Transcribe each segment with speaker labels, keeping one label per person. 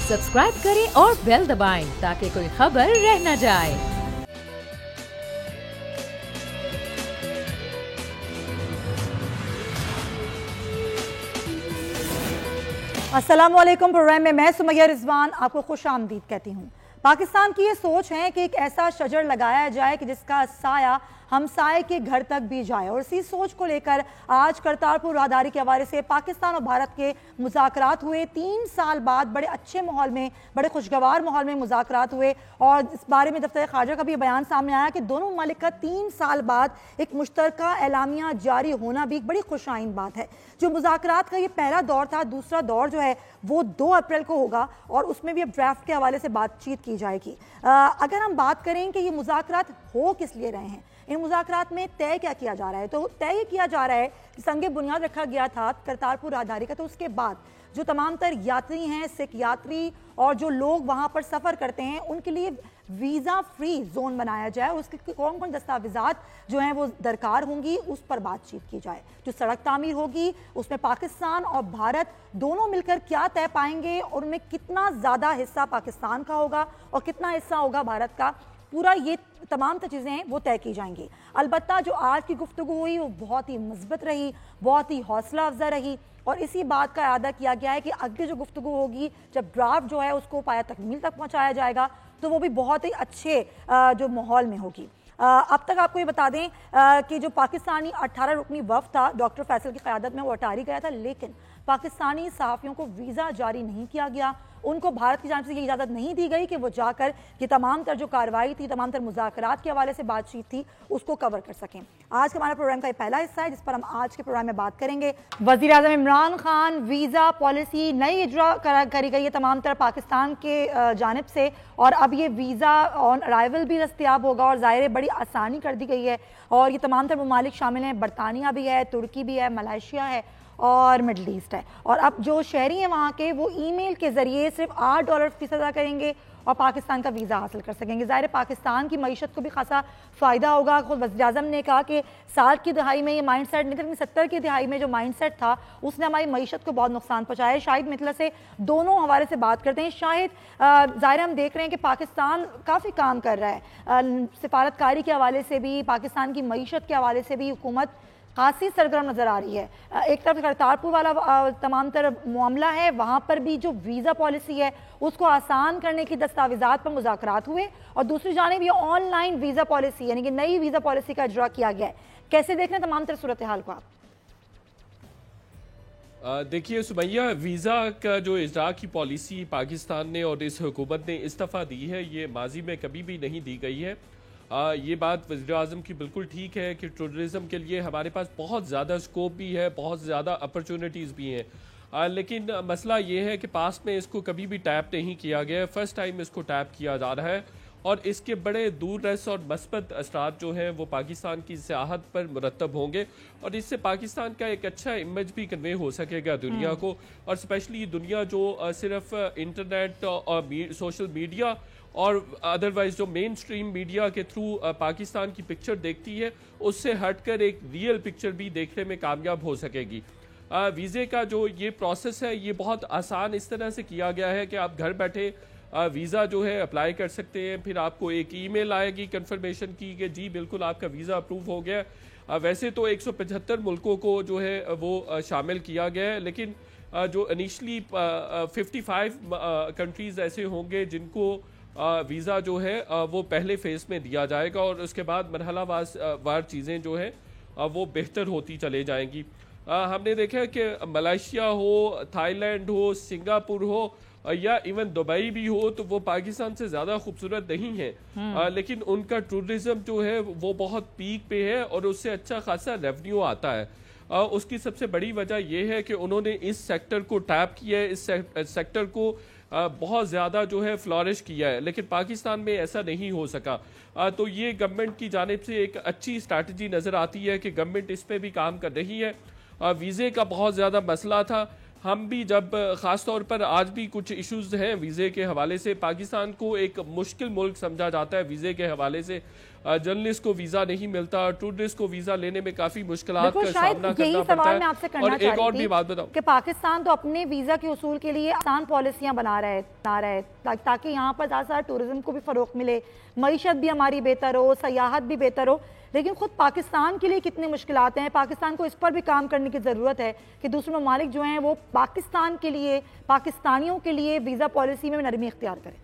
Speaker 1: Subscribe करें और bell दबाएं ताकि कोई खबर रह न जाए।
Speaker 2: अस्सलामुअलैकुम। प्रोग्राम में मैं सुमैया रिजवान आपको खुश आमदीद कहती हूँ। पाकिस्तान की ये सोच है कि एक ऐसा शजर लगाया जाए कि जिसका साया हमसाये के घर तक भी जाए, और इसी सोच को लेकर आज करतारपुर राहदारी के हवाले से पाकिस्तान और भारत के मुज़ाकरात हुए। 3 साल बाद बड़े अच्छे माहौल में, बड़े खुशगवार माहौल में मुज़ाकरात हुए, और इस बारे में दफ्तर खारजा का भी बयान सामने आया कि दोनों ममालिक का 3 साल बाद एक मुश्तरका एलामिया जारी होना भी एक बड़ी खुशाइन बात है। जो मुज़ाकरात का ये पहला दौर था, दूसरा दौर जो है वो 2 अप्रैल को होगा, और उसमें भी अब ड्राफ्ट के हवाले से बातचीत की जाएगी। अगर हम बात करें कि ये मुज़ाकरात हो किस लिए रहे हैं, इन मुज़ाकरात में तय क्या किया जा रहा है, तो तय ये किया जा रहा है कि संगे बुनियाद रखा गया था करतारपुर राहदारी का, तो उसके बाद जो तमाम तर यात्री हैं, सिख यात्री और जो लोग वहाँ पर सफ़र करते हैं, उनके लिए वीज़ा फ्री जोन बनाया जाए। उसके कौन कौन दस्तावेज़ात जो हैं वो दरकार होंगी, उस पर बातचीत की जाए। जो सड़क तामीर होगी उसमें पाकिस्तान और भारत दोनों मिलकर क्या तय पाएंगे, और उनमें कितना ज़्यादा हिस्सा पाकिस्तान का होगा और कितना हिस्सा होगा भारत का, पूरा ये तमाम चीज़ें हैं वो तय की जाएंगी। अलबत्ता जो आज की गुफ्तगू हुई वो बहुत ही मुस्बत रही, बहुत ही हौसला अफजा रही, और इसी बात का इरादा किया गया है कि आगे जो गुफ्तगू होगी, जब ड्राफ्ट जो है उसको पाया तकमील तक पहुंचाया जाएगा, तो वो भी बहुत ही अच्छे जो माहौल में होगी। अब तक आपको ये बता दें कि जो पाकिस्तानी 18 रुकनी वफ़द था डॉक्टर फैसल की क़यादत में, वो अटारी गया था, लेकिन पाकिस्तानी सहाफ़ियों को वीज़ा जारी नहीं किया गया। उनको भारत की जानिब से ये इजाज़त नहीं दी गई कि वो जाकर ये तमाम तर जो कार्रवाई थी, तमाम तर मुज़ाकरात के हवाले से बातचीत थी, उसको कवर कर सकें। आज हमारा प्रोग्राम का ये पहला हिस्सा है जिस पर हम आज के प्रोग्राम में बात करेंगे। वज़ीर आज़म इमरान खान वीज़ा पॉलिसी नई इजरा करी गई है तमाम तर पाकिस्तान के जानिब से, और अब ये वीज़ा ऑन अराइवल भी दस्तियाब होगा, और ज़ाहिर बड़ी आसानी कर दी गई है। और ये तमाम तर ममालिक शामिल हैं, बरतानिया भी है, तुर्की भी है, मलेशिया है और मिडल ईस्ट है। और अब जो शहरी हैं वहाँ के, वो ईमेल के ज़रिए सिर्फ $8 फीस अदा करेंगे और पाकिस्तान का वीज़ा हासिल कर सकेंगे। ज़ाहिर पाकिस्तान की मईशत को भी खासा फ़ायदा होगा। खुद वज़ीर आज़म ने कहा कि 60 की दहाई में ये माइंड सेट नहीं था, लेकिन 70 की दहाई में जो माइंड सेट था उसने हमारी मईशत को बहुत नुकसान पहुँचाया है। शाहिद मिथला से दोनों हवाले से बात करते हैं। शाहिद, ज़ाहिर हम देख रहे हैं कि पाकिस्तान काफ़ी काम कर रहा है, सिफारतकारी के हवाले से भी, पाकिस्तान की मईशत के हवाले से भी हुकूमत खासी सरगर्म नज़र आ रही है। एक तरफ करतारपुर वाला तमाम तरह मामला है, वहाँ पर भी जो वीज़ा पॉलिसी है उसको आसान करने की दस्तावेज़ात पर मुज़ाकरात हुए, और दूसरी जानिब ये ऑनलाइन वीज़ा पॉलिसी यानी कि नई वीज़ा पॉलिसी का इजरा किया गया है। कैसे देख रहे हैं तमाम तरह सूरत हाल को आप?
Speaker 3: देखिए सुमैया, वीज़ा का जो इजरा की पॉलिसी पाकिस्तान ने और इस हुकूमत ने इस दफ़ा दी है, ये माजी में कभी भी नहीं दी गई है। ये बात वज़ीर आज़म की बिल्कुल ठीक है कि टूरिज़म के लिए हमारे पास बहुत ज़्यादा स्कोप भी है, बहुत ज़्यादा अपॉर्चुनिटीज़ भी हैं, लेकिन मसला ये है कि पास में इसको कभी भी टैप नहीं किया गया है। फ़र्स्ट टाइम इसको टैप किया जा रहा है, और इसके बड़े दूररस और मस्बत असरात जो हैं वो पाकिस्तान की सियाहत पर मुरतब होंगे, और इससे पाकिस्तान का एक अच्छा इमेज भी कन्वे हो सकेगा दुनिया को, और स्पेशली दुनिया जो सिर्फ इंटरनेट और सोशल मीडिया और अदरवाइज जो मेन स्ट्रीम मीडिया के थ्रू पाकिस्तान की पिक्चर देखती है, उससे हटकर एक रियल पिक्चर भी देखने में कामयाब हो सकेगी। वीज़े का जो ये प्रोसेस है ये बहुत आसान इस तरह से किया गया है कि आप घर बैठे वीज़ा जो है अप्लाई कर सकते हैं। फिर आपको एक ईमेल आएगी कंफर्मेशन की कि जी बिल्कुल आपका वीज़ा अप्रूव हो गया। वैसे तो 175 मुल्कों को जो है वो शामिल किया गया है, लेकिन जो इनिशली 55 कंट्रीज़ ऐसे होंगे जिनको वीज़ा जो है वो पहले फेज़ में दिया जाएगा, और उसके बाद मरहला वार चीज़ें जो है वो बेहतर होती चले जाएंगी। हमने देखा कि मलेशिया हो, थाईलैंड हो, सिंगापुर हो या इवन दुबई भी हो, तो वो पाकिस्तान से ज़्यादा खूबसूरत नहीं है, लेकिन उनका टूरिज़म जो है वो बहुत पीक पे है, और उससे अच्छा खासा रेवेन्यू आता है। उसकी सबसे बड़ी वजह यह है कि उन्होंने इस सेक्टर को टैप किया है, इस सेक्टर को बहुत ज़्यादा जो है फ्लॉरिश किया है, लेकिन पाकिस्तान में ऐसा नहीं हो सका। तो ये गवर्नमेंट की जानिब से एक अच्छी स्ट्रैटेजी नज़र आती है कि गवर्नमेंट इस पर भी काम कर रही है। वीज़े का बहुत ज़्यादा मसला था, हम भी जब ख़ास तौर पर आज भी कुछ इश्यूज़ हैं वीज़े के हवाले से, पाकिस्तान को एक मुश्किल मुल्क समझा जाता है वीज़े के हवाले से। जर्नलिस्ट को वीजा नहीं मिलता, टूरिस्ट को वीजा लेने में काफी मुश्किलात का
Speaker 2: शायद
Speaker 3: सामना
Speaker 2: यही
Speaker 3: करना पड़ता
Speaker 2: सवाल मैं आपसे
Speaker 3: है।
Speaker 2: करना
Speaker 3: और एक और भी बात बताऊं
Speaker 2: कि पाकिस्तान तो अपने वीजा के उसूल के लिए आसान पॉलिसियां बना रहे ताकि यहाँ पर ज़्यादा टूरिज्म को भी फरोग मिले, मईशत भी हमारी बेहतर हो, सयाहत भी बेहतर हो, लेकिन खुद पाकिस्तान के लिए कितनी मुश्किलात हैं। पाकिस्तान को इस पर भी काम करने की ज़रूरत है कि दूसरे ममालिक जो हैं वो पाकिस्तान के लिए, पाकिस्तानियों के लिए वीज़ा पॉलिसी में नरमी इख्तियार करें।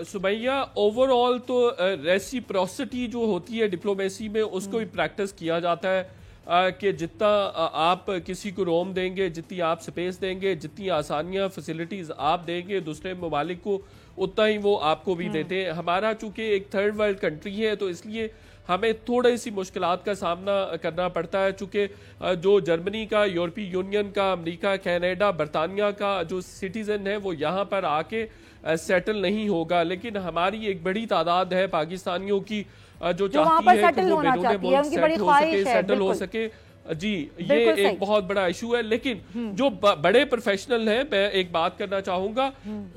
Speaker 3: सुमैया, ओवरऑल तो रेसिप्रोसिटी जो होती है डिप्लोमेसी में उसको भी प्रैक्टिस किया जाता है कि जितना आप किसी को रोम देंगे, जितनी आप स्पेस देंगे, जितनी आसानियां फैसिलिटीज आप देंगे दूसरे ममालिक को, उतना ही वो आपको भी देते हैं। हमारा चूंकि एक थर्ड वर्ल्ड कंट्री है तो इसलिए हमें थोड़ी सी मुश्किलात का सामना करना पड़ता है, चूंकि जो जर्मनी का, यूरोपीय यूनियन का, अमेरिका, कनाडा, बरतानिया का जो सिटीजन है वो यहाँ पर आके सेटल नहीं होगा, लेकिन हमारी एक बड़ी तादाद है पाकिस्तानियों की जो चाहती है कि वो बेरूने मुल्क सेटल हो सके। जी, ये एक बहुत बड़ा इशू है। लेकिन जो बड़े प्रोफेशनल हैं, मैं एक बात करना चाहूंगा,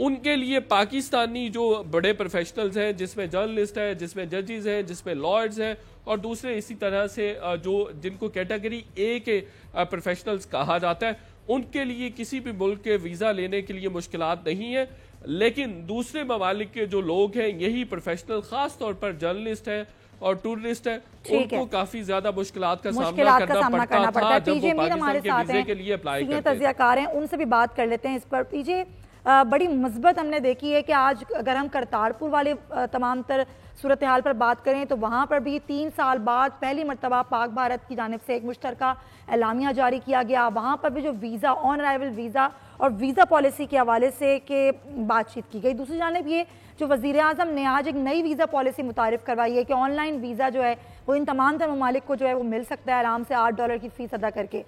Speaker 3: उनके लिए पाकिस्तानी जो बड़े प्रोफेशनल्स हैं, जिसमें जर्नलिस्ट है, जिसमें जजेस हैं, जिसमें लॉयर्स हैं और दूसरे इसी तरह से जो जिनको कैटेगरी ए के प्रोफेशनल्स कहा जाता है, उनके लिए किसी भी मुल्क के वीजा लेने के लिए मुश्किलात नहीं है। लेकिन दूसरे ममालिक के जो लोग हैं, यही प्रोफेशनल, खास तौर पर जर्नलिस्ट है और टूरिस्ट है, उनको काफी ज्यादा मुश्किलात का सामना करना पड़ता था जब वो पाकिस्तान के वीजे के लिए अप्लाई करते थे।
Speaker 2: तजियाकार हैं, उनसे भी बात कर लेते हैं इस पर। पीछे बड़ी मुस्बत हमने देखी है कि आज अगर हम करतारपुर वाले तमाम तर सूरत हाल पर बात करें तो वहाँ पर भी 3 साल बाद पहली मरतबा पाक भारत की जानिब से एक मुश्तरका एलामिया जारी किया गया। वहाँ पर भी जो वीज़ा, ऑन अराइवल वीज़ा और वीज़ा पॉलिसी के हवाले से के बातचीत की गई। दूसरी जानिब ये जो वज़ीर आज़म ने आज एक नई वीज़ा पॉलिसी मुतारिफ करवाई है कि ऑनलाइन वीज़ा जो है वो इन तमाम तर ममालिक को जो है वो मिल सकता है आराम से $8 की फ़ीस अदा करके।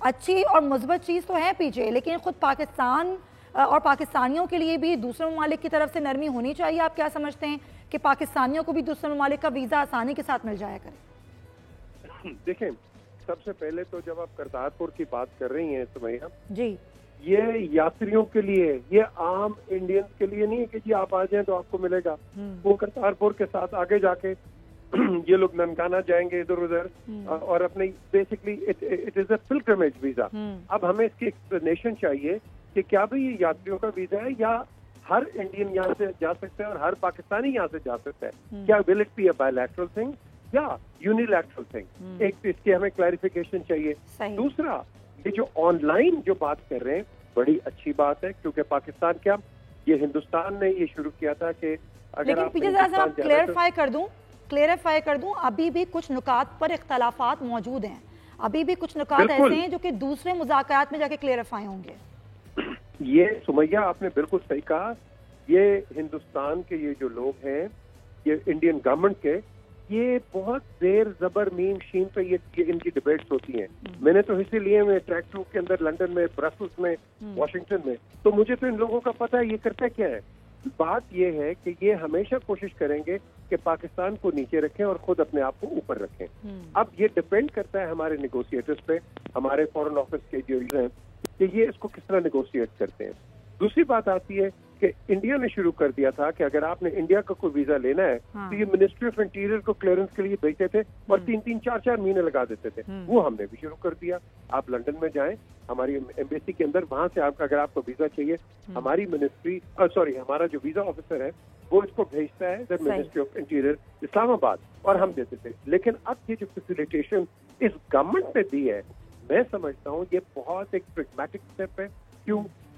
Speaker 2: अच्छी और मुस्बत चीज़ तो है पीछे, लेकिन ख़ुद पाकिस्तान और पाकिस्तानियों के लिए भी दूसरे ममालिक की तरफ से नरमी होनी चाहिए। आप क्या समझते हैं कि पाकिस्तानियों को भी दूसरे ममालिक का वीज़ा आसानी के साथ मिल जाया करे?
Speaker 4: देखें, सबसे पहले तो जब आप करतारपुर की बात कर रही हैं सुमैया
Speaker 2: जी,
Speaker 4: ये यात्रियों के लिए, ये आम इंडियंस के लिए नहीं है कि जी आप आ जाएं तो आपको मिलेगा। वो करतारपुर के साथ आगे जाके ये लोग ननकाना जाएंगे इधर उधर और अपने basically it is a pilgrimage visa. अब हमें इसकी एक्सप्लेनेशन चाहिए कि क्या भाई ये यात्रियों का वीजा है या हर इंडियन यहाँ से जा सकता है और हर पाकिस्तानी यहाँ से जा सकता है? क्या will it be a bilateral thing या यूनिलैटरल थिंग? एक तो इसकी हमें क्लैरिफिकेशन चाहिए। दूसरा, ये जो ऑनलाइन जो बात कर रहे हैं बड़ी अच्छी बात है, क्योंकि पाकिस्तान क्या, ये हिंदुस्तान ने ये शुरू किया था कि अगर आप
Speaker 2: क्लेरिफाई कर दूं, अभी भी कुछ नुकात पर इख्तलाफात मौजूद हैं, अभी भी कुछ नुकात ऐसे हैं जो कि दूसरे मुज़ाकरात में जाके क्लेरिफाई होंगे।
Speaker 4: ये सुमैया आपने बिल्कुल सही कहा। ये हिंदुस्तान के ये जो लोग हैं, ये इंडियन गवर्नमेंट के, ये बहुत देर जबर मीम शीन पे ये इनकी डिबेट्स होती हैं। मैंने तो हिस्से लिए हुए ट्रैक टू के अंदर, लंदन में, ब्रसल्स में, वॉशिंगटन में, तो मुझे तो इन लोगों का पता है ये करते क्या है। बात ये है कि ये हमेशा कोशिश करेंगे कि पाकिस्तान को नीचे रखें और खुद अपने आप को ऊपर रखें। अब ये डिपेंड करता है हमारे नेगोशिएटर्स पे, हमारे फॉरेन ऑफिस के जो हैं कि ये इसको किस तरह नेगोशिएट करते हैं। दूसरी बात आती है कि इंडिया ने शुरू कर दिया था कि अगर आपने इंडिया का कोई वीजा लेना है तो ये मिनिस्ट्री ऑफ इंटीरियर को क्लियरेंस के लिए भेजते थे और 3-3, 4-4 महीने लगा देते थे। वो हमने भी शुरू कर दिया। आप लंदन में जाएं, हमारी एम्बेसी के अंदर, वहां से आप अगर आपको वीजा चाहिए, हमारी मिनिस्ट्री हमारा जो वीजा ऑफिसर है वो इसको भेजता है the ministry of interior Islamabad और हम देते थे। लेकिन अब ये जो फैसिलिटेशन इस गवर्नमेंट ने दी है, मैं समझता हूँ ये बहुत एक प्रैग्मैटिक स्टेप है।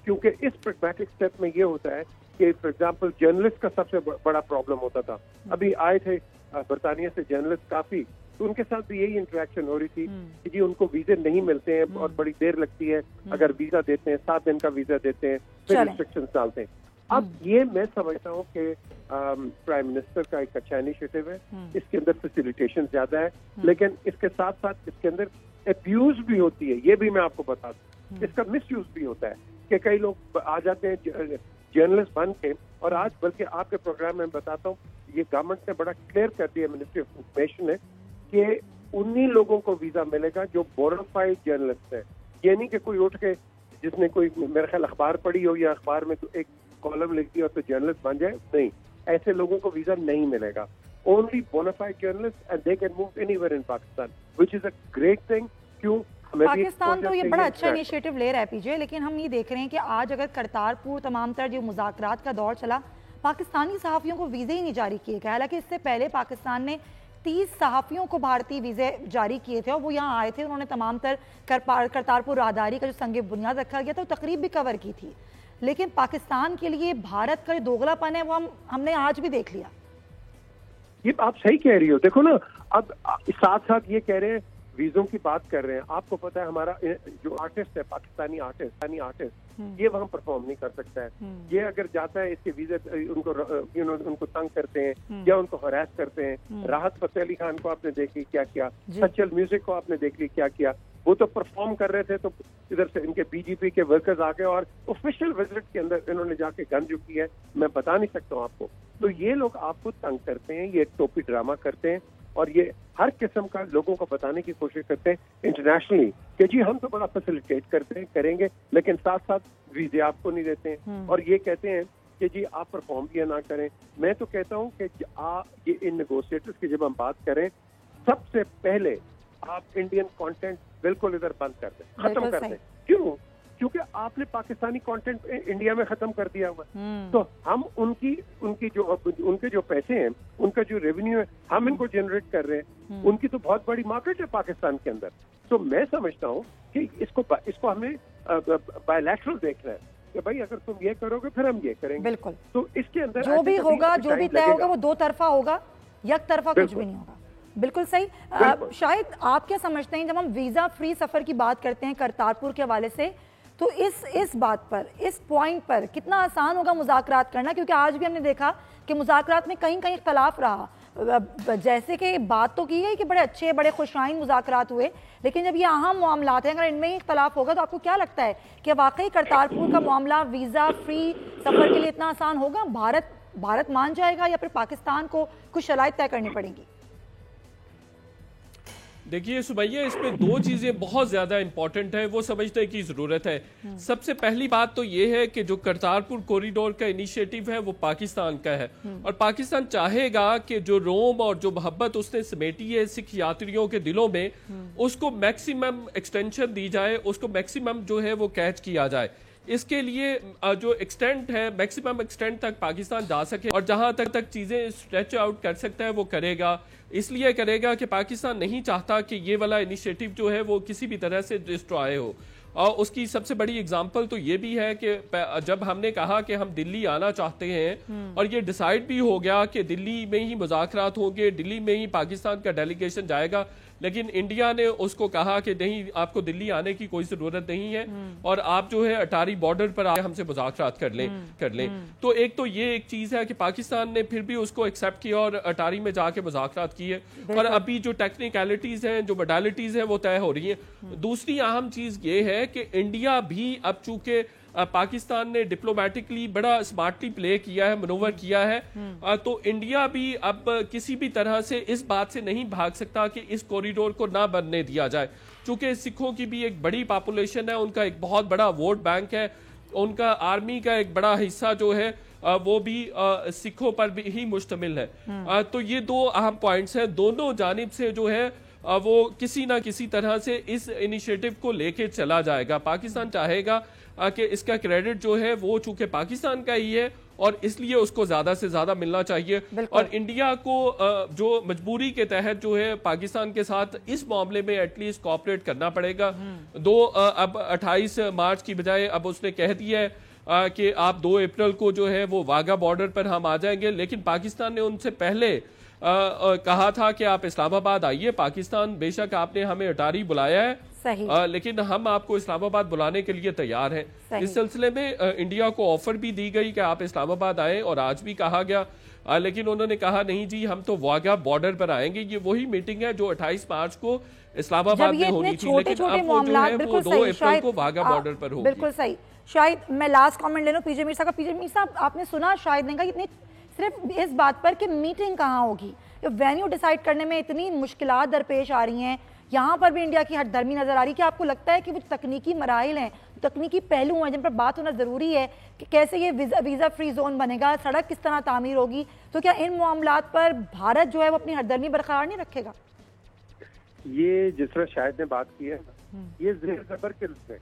Speaker 4: क्योंकि इस प्रैग्मैटिक स्टेप में ये होता है कि फॉर एग्जांपल जर्नलिस्ट का सबसे बड़ा प्रॉब्लम होता था। अभी आए थे बरतानिया से जर्नलिस्ट काफी, तो उनके साथ भी यही इंटरेक्शन हो रही थी कि जी उनको वीजे नहीं मिलते हैं और बड़ी देर लगती है। अगर वीजा देते हैं 7 दिन का वीजा देते हैं, फिर रिस्ट्रिक्शंस डालते हैं। अब ये मैं समझता हूँ कि प्राइम मिनिस्टर का एक अच्छा इनिशिएटिव है, इसके अंदर फैसिलिटेशन ज्यादा है, लेकिन इसके साथ साथ इसके अंदर अब्यूज भी होती है। ये भी मैं आपको बता दूं, इसका मिसयूज भी होता है कि कई लोग आ जाते हैं जर्नलिस्ट बन के, और आज बल्कि आपके प्रोग्राम में बताता हूँ, ये गवर्नमेंट ने बड़ा क्लियर कर दिया, मिनिस्ट्री ऑफ इंफॉर्मेशन ने, कि उन्हीं लोगों को वीजा मिलेगा जो बोनाफाइड जर्नलिस्ट है। ये नहीं कि कोई उठ के जिसने कोई मेरे ख्याल अखबार पढ़ी हो या अखबार में तो एक कॉलम लिख दिया तो जर्नलिस्ट बन जाए, नहीं। ऐसे लोगों को वीजा नहीं मिलेगा। Only bona fide journalist and they can move anywhere in Pakistan, which is a great thing. क्यों?
Speaker 2: पाकिस्तान तो ये बड़ा अच्छा इनिशिएटिव ले रहा है पीजे, लेकिन हम ये देख रहे हैं कि आज अगर करतारपुर तमाम तर जो मुज़ाकरात का दौर चला, पाकिस्तानी सहाफ़ियों को वीज़े ही नहीं जारी किए गए। हालांकि इससे पहले पाकिस्तान ने 30 सहाफ़ियों को भारतीय वीज़े जारी किए थे और वो यहाँ आए थे। उन्होंने तमाम तर करतारपुर राहदारी का जो संग बुनियाद रखा गया था वो तकरीब भी कवर की थी। लेकिन पाकिस्तान के लिए भारत का जो दोगलापन है वो हमने आज भी देख लिया।
Speaker 4: ये आप सही कह रही हो। देखो ना, अब साथ साथ ये कह रहे हैं, वीजों की बात कर रहे हैं। आपको पता है हमारा जो आर्टिस्ट है, पाकिस्तानी आर्टिस्ट ये वहाँ परफॉर्म नहीं कर सकता है। ये अगर जाता है, इसके वीजे उनको तंग करते हैं या उनको हरास करते हैं। राहत फतेह अली खान को आपने देख ली क्या किया, सचल म्यूजिक को आपने देख ली क्या किया। वो तो परफॉर्म कर रहे थे तो इधर से इनके बीजेपी के वर्कर्स आ गए और ऑफिशियल विजिट के अंदर इन्होंने जाके गन जो की है मैं बता नहीं सकता हूँ आपको। तो ये लोग आपको तंग करते हैं, ये टोपी ड्रामा करते हैं और ये हर किस्म का लोगों को बताने की कोशिश करते हैं इंटरनेशनली कि जी हम तो बड़ा फैसिलिटेट करते हैं, करेंगे, लेकिन साथ साथ वीजे आपको नहीं देते हैं। और ये कहते हैं कि जी आप परफॉर्म भी ना करें। मैं तो कहता हूँ कि ये इन नेगोशिएटर्स की जब हम बात करें, सबसे पहले आप इंडियन कंटेंट बिल्कुल इधर बंद कर दें, खत्म कर दें। क्यों? क्योंकि आपने पाकिस्तानी कंटेंट इंडिया में खत्म कर दिया हुआ। तो हम उनके जो पैसे हैं, उनका जो रेवेन्यू है, हम इनको जनरेट कर रहे हैं। उनकी तो बहुत बड़ी मार्केट है पाकिस्तान के अंदर। तो मैं समझता हूँ कि इसको हमें बायलैटरल देखना है कि भाई अगर तुम ये करोगे फिर हम ये करेंगे।
Speaker 2: बिल्कुल।
Speaker 4: तो इसके अंदर
Speaker 2: जो भी होगा, जो भी तय होगा वो दो तरफा होगा, एक तरफा कुछ भी नहीं होगा। बिल्कुल सही। शायद आप क्या समझते हैं, जब हम वीजा फ्री सफर की बात करते हैं करतारपुर के हवाले से, तो इस बात पर, इस पॉइंट पर कितना आसान होगा मुज़ाकरात करना? क्योंकि आज भी हमने देखा कि मुज़ाकरात में कहीं कहीं इख्तलाफ रहा। जैसे कि बात तो की गई कि बड़े अच्छे, बड़े खुशाइन मुज़ाकरात हुए, लेकिन जब ये अहम मामलात हैं, अगर इनमें ही इख्तलाफ होगा तो आपको क्या लगता है कि वाकई करतारपुर का मामला वीज़ा फ्री सफर के लिए इतना आसान होगा? भारत मान जाएगा या फिर पाकिस्तान को कुछ शराइत तय करनी पड़ेंगी?
Speaker 3: देखिए सुमैया, इसमें दो चीजें बहुत ज्यादा इंपॉर्टेंट है, वो समझने की जरूरत है। सबसे पहली बात तो ये है कि जो करतारपुर कॉरिडोर का इनिशिएटिव है वो पाकिस्तान का है और पाकिस्तान चाहेगा कि जो रोम और जो मोहब्बत उसने समेटी है सिख यात्रियों के दिलों में, उसको मैक्सिमम एक्सटेंशन दी जाए, उसको मैक्सिमम जो है वो कैच किया जाए। इसके लिए जो एक्सटेंट है, मैक्सिमम एक्सटेंट तक पाकिस्तान जा सके और जहां तक चीजें स्ट्रेच आउट कर सकता है वो करेगा। इसलिए करेगा कि पाकिस्तान नहीं चाहता कि ये वाला इनिशिएटिव जो है वो किसी भी तरह से डिस्ट्रॉय हो। और उसकी सबसे बड़ी एग्जांपल तो ये भी है कि जब हमने कहा कि हम दिल्ली आना चाहते हैं और ये डिसाइड भी हो गया कि दिल्ली में ही मुज़ाकरात होंगे, दिल्ली में ही पाकिस्तान का डेलीगेशन जाएगा, लेकिन इंडिया ने उसको कहा कि नहीं, आपको दिल्ली आने की कोई जरूरत नहीं है और आप जो है अटारी बॉर्डर पर आए हमसे मुज़ाकरात कर लें। तो ये एक चीज है कि पाकिस्तान ने फिर भी उसको एक्सेप्ट किया और अटारी में जाके मुज़ाकरात किए और अभी जो टेक्निकलिटीज हैं, जो मोडालिटीज हैं वो तय हो रही है। दूसरी अहम चीज ये है कि इंडिया भी अब चूंकि पाकिस्तान ने डिप्लोमेटिकली बड़ा स्मार्टली प्ले किया है, मनोवर किया है, तो इंडिया भी अब किसी भी तरह से इस बात से नहीं भाग सकता कि इस कॉरिडोर को ना बनने दिया जाए। चूंकि सिखों की भी एक बड़ी पॉपुलेशन है, उनका एक बहुत बड़ा वोट बैंक है, उनका आर्मी का एक बड़ा हिस्सा जो है वो भी सिखों पर भी ही मुश्तमिल है। तो ये दो अहम पॉइंट्स हैं। दोनों जानिब से जो है वो किसी ना किसी तरह से इस इनिशिएटिव को लेके चला जाएगा। पाकिस्तान चाहेगा कि इसका क्रेडिट जो है वो चूंकि पाकिस्तान का ही है और इसलिए उसको ज्यादा से ज्यादा मिलना चाहिए और इंडिया को जो मजबूरी के तहत जो है पाकिस्तान के साथ इस मामले में एटलीस्ट कोऑपरेट करना पड़ेगा। अब 28 मार्च की बजाय अब उसने कह दिया है कि आप 2 अप्रैल को जो है वो वाघा बॉर्डर पर हम आ जाएंगे, लेकिन पाकिस्तान ने उनसे पहले कहा था कि आप इस्लामाबाद आइए। पाकिस्तान बेशक आपने हमें अटारी बुलाया है, लेकिन हम आपको इस्लामाबाद बुलाने के लिए तैयार हैं। इस सिलसिले में इंडिया को ऑफर भी दी गई कि आप इस्लामाबाद आए और आज भी कहा गया, लेकिन उन्होंने कहा नहीं जी हम तो वाघा बॉर्डर पर आएंगे। ये वही मीटिंग है जो 28 मार्च को इस्लामाबाद में होनी थी, लेकिन अब वो जो है वो 2 अप्रैल को वाघा बॉर्डर पर होगी।
Speaker 2: बिल्कुल सही। शायद मैं लास्ट कमेंट ले लूं पीजे मीर साहब का। पीजे मीर साहब, आपने सुना शायद ने कहा इतनी सिर्फ इस बात पर कि मीटिंग कहाँ होगी, वेन्यू डिसाइड करने में इतनी मुश्किलात दरपेश आ रही हैं, यहाँ पर भी इंडिया की हटदर्मी नजर आ रही है कि आपको लगता है कि वो तकनीकी मराइल हैं तकनीकी पहलू हैं जिन पर बात होना ज़रूरी है कि कैसे ये वीज़ा फ्री जोन बनेगा, सड़क किस तरह तामीर होगी, तो क्या इन मामलात पर भारत जो है वो अपनी हरदर्मी बरकरार नहीं रखेगा?
Speaker 4: ये जिस तरह शाहिद ने बात की है, ये ज़ेर ज़बर के लोग हैं,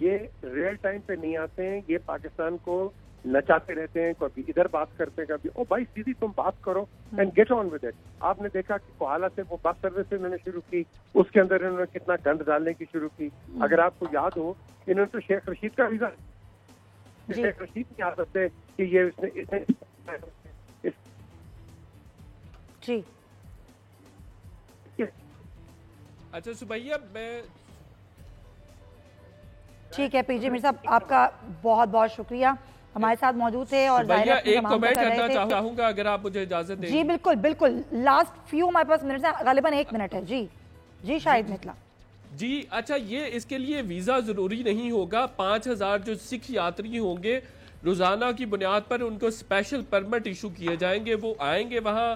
Speaker 4: ये रियल टाइम पे नहीं आते हैं, ये पाकिस्तान को नचाते रहते हैं, कभी इधर बात करते हैं, कभी ओ भाई सीधी तुम बात करो and get on with it. आपने देखा कि कोहाला से वो बस सर्विस इन्होंने शुरू की, उसके अंदर इन्होंने कितना गंद डालने की शुरू की। अगर आपको याद हो, इन्होंने तो शेख रशीद का वीजा, शेख रशीद नहीं आ सकते कि ये इसने
Speaker 2: जी।
Speaker 3: अच्छा सुबैया, मैं
Speaker 2: ठीक है पीजे मीर साहब, आपका बहुत बहुत शुक्रिया, हमारे साथ मौजूद थे। और
Speaker 3: भैया एक कमेंट करना चाहूंगा अगर आप मुझे इजाजत दें।
Speaker 2: जी बिल्कुल बिल्कुल, लास्ट फ्यू हमारे पास मिनट है, गालिबन 1 मिनट है। जी जी शाहिद मितला
Speaker 3: जी। अच्छा, ये इसके लिए वीजा जरूरी नहीं होगा। 5000 जो सिख यात्री होंगे रोजाना की बुनियाद पर उनको स्पेशल परमिट इशू किए जाएंगे। वो आएंगे वहाँ,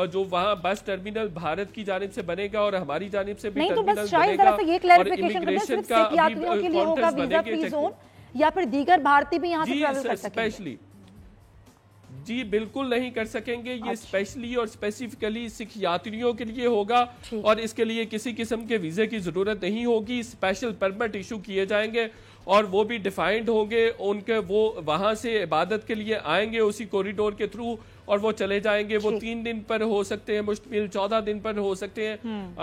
Speaker 3: जो वहाँ बस टर्मिनल भारत की जानिब से बनेगा और हमारी जानिब से भी
Speaker 2: नहीं, तो
Speaker 3: टर्मिनल
Speaker 2: बस शायद
Speaker 3: बनेगा।
Speaker 2: जरा सा ये क्लैरिफिकेशन कर दें, सिर्फ सिख यात्रियों के लिए होगा वीजा फ्री जोन या फिर दीगर भारतीय भी यहाँ से ट्रैवल कर सकेंगे?
Speaker 3: स्पेशली जी बिल्कुल नहीं कर सकेंगे, ये स्पेशली और स्पेसिफिकली सिख यात्रियों के लिए होगा और इसके लिए किसी किस्म के वीजे की जरूरत नहीं होगी। स्पेशल परमिट इशू किए जाएंगे और वो भी डिफाइंड होंगे उनके, वो वहां से इबादत के लिए आएंगे उसी कॉरिडोर के थ्रू और वो चले जाएंगे। वो 3 दिन पर हो सकते हैं, मुश्किल 14 दिन पर हो सकते हैं,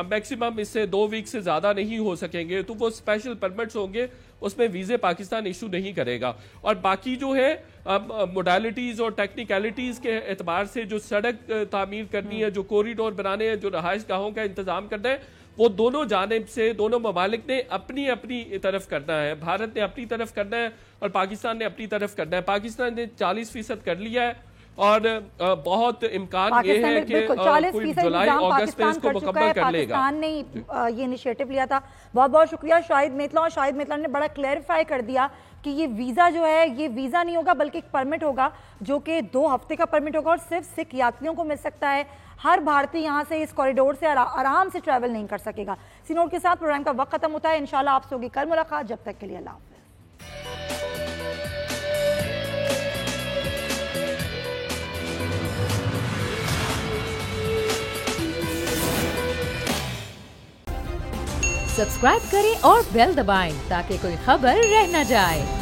Speaker 3: मैक्सिमम इससे 2 वीक से ज्यादा नहीं हो सकेंगे। तो वो स्पेशल परमिट्स होंगे, उसमें वीजे पाकिस्तान इशू नहीं करेगा। और बाकी जो है मोडालिटीज और टेक्निकलिटीज के एतबार से जो सड़क तामीर करनी है, जो कॉरिडोर बनाने हैं, जो रहायश गाहों का इंतजाम करना है, वो दोनों जानिब से दोनों ममालिक ने अपनी अपनी तरफ करना है। भारत ने अपनी तरफ करना है और पाकिस्तान ने अपनी तरफ करना है। पाकिस्तान ने 40% कर लिया है और बहुत इम्कान ये है कि कोई जुलाई अगस्त में इसको मुकम्मल कर लेगा।
Speaker 2: पाकिस्तान ने ये इनिशिएटिव लिया था। बहुत बहुत शुक्रिया शाहिद मेतला। और शाहिद मेतला ने बड़ा क्लैरिफाई कर दिया कि ये वीजा जो है ये वीजा नहीं होगा बल्कि एक परमिट होगा जो कि 2 हफ्ते का परमिट होगा और सिर्फ सिख यात्रियों को मिल सकता है। हर भारतीय यहाँ से इस कॉरिडोर से आराम से ट्रैवल नहीं कर सकेगा। इसी नोट के साथ प्रोग्राम का वक्त खत्म होता है। इंशाल्लाह आपसे होगी कल मुलाकात, जब तक के लिए अल्लाह हाफ़िज़।
Speaker 1: सब्सक्राइब करें और बेल दबाएं ताकि कोई खबर रह न जाए।